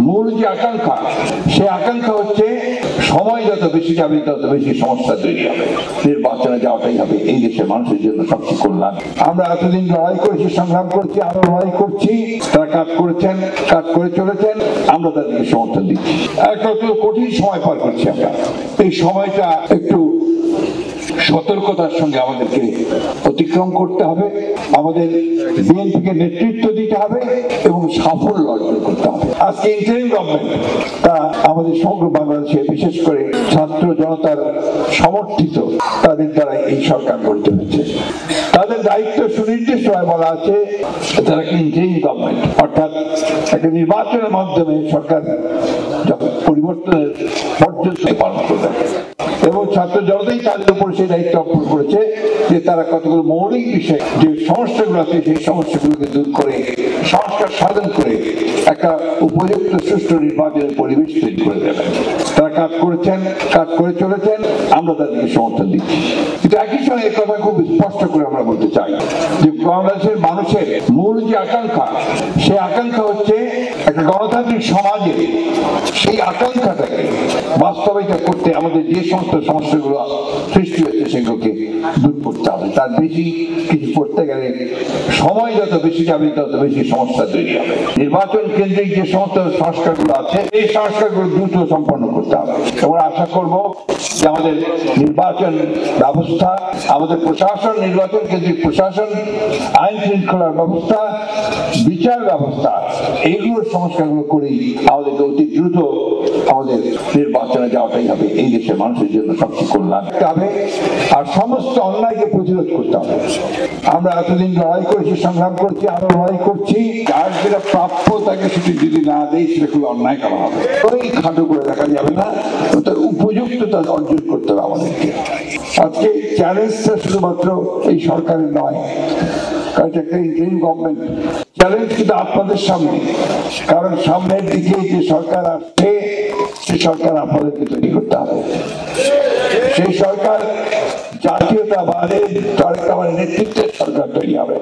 মূল যে আকাঙ্ক্ষা, সে আকাঙ্ক্ষা হচ্ছে সময় যত বেশি যাবে তত বেশি সমস্যা তৈরি হবে। নির্বাচনে যাওয়াটাই হবে এই দেশের মানুষের জন্য সবচেয়ে কল্যাণ। আমরা এতদিন লড়াই করেছি, সংগ্রাম করেছি, আরো লড়াই করছি। তারা কাজ করেছেন, কাজ করে চলেছেন, আমরা তাদেরকে সমর্থন দিচ্ছি। একটা কঠিন সময় পার করছি আমরা। এই সময়টা একটু সতর্কতার সঙ্গে আমাদেরকে অতিক্রম করতে হবে। আমাদের বিএনপিকে নেতৃত্ব দিতে হবে এবং সাফল্য অর্জন করতে হবে। আজকে ইন্টারিম গভর্নমেন্ট তা আমাদের সমগ্র বাংলাদেশে, বিশেষ করে ছাত্র জনতার সমর্থিত, তাদের দ্বারা এই সরকার গঠিত হয়েছে। তাদের দায়িত্ব সুনির্দিষ্টভাবে বলা আছে, তারা একটা ইন্টারিম গভর্নমেন্ট, অর্থাৎ একটা নির্বাচনের মাধ্যমে সরকার পরিবর্তনের পর্যন্ত পালন করবে। এবং ছাত্র জনতাই তাদের উপর সেই দায়িত্ব অর্পণ করেছে যে তারা কতগুলো মৌলিক বিষয়, যে সমস্যাগুলো আছে সেই সমস্যাগুলোকে দূর করে, সংস্কার সাধন করে একটা উপযুক্ত সুষ্ঠু নির্বাচনের পরিবেশ তৈরি করে দেবেন। তারা কাজ করেছেন, কাজ করে চলেছেন, আমরা তাদেরকে সমর্থন দিচ্ছি। কিন্তু একই সঙ্গে এই কথা খুব স্পষ্ট করে আমরা বলতে চাই যে বাংলাদেশের মানুষের মূল যে আকাঙ্ক্ষা, সেই আকাঙ্ক্ষা হচ্ছে একটা গণতান্ত্রিক সমাজে সেই আকাঙ্ক্ষাটাকে বাস্তবায়িত করতে আমাদের যে সমস্ত সমস্যাগুলো সৃষ্টি হয়েছে সেগুলোকে দূর করতে হবে। তার বেশি কিছু করতে গেলে সময় যত বেশি যাবে তত বেশি সমস্যা তৈরি হবে। নির্বাচন কেন্দ্রিক যে সমস্ত সংস্কারগুলো আছে, এই সংস্কারগুলো দ্রুত সম্পন্ন করতে হবে। আমরা আশা করব যে আমাদের নির্বাচন ব্যবস্থা, আমাদের প্রশাসন, নির্বাচন কেন্দ্রিক প্রশাসন, আইন শৃঙ্খলার ব্যবস্থা, বিচার ব্যবস্থা, এইগুলোর সংস্কারগুলো করেই আমাদেরকে অতি দ্রুত আমাদের নির্বাচনে যাওয়াটাই হবে এই দেশের মানুষের জন্য সবচেয়ে কল্যাণ হবে। আর সমস্ত অন্যায়কে প্রতিরোধ করতে হবে। আমরা এতদিন লড়াই করেছি, সংগ্রাম করেছি, আরো লড়াই করছি। যার যেটা প্রাপ্য তাকে সেটি যদি না দেয় সেটা খুব অন্যায় করা হবে। ওই খাটো করে দেখা যাবে না, তার উপযুক্ততা অর্জন করতে হবে আমাদেরকে। আজকে চ্যালেঞ্জটা শুধুমাত্র এই সরকারের নয়, কারণ এটা একটা ইন্টারিম গভর্নমেন্ট। চ্যালেঞ্জ কিন্তু আপনাদের সামনে, কারণ সামনের দিকে যে সরকার আসছে সে সরকার আপনাদেরকে তৈরি করতে হবে। সেই সরকার জাতীয়তাবাদের নেতৃত্বের সরকার তৈরি হবে।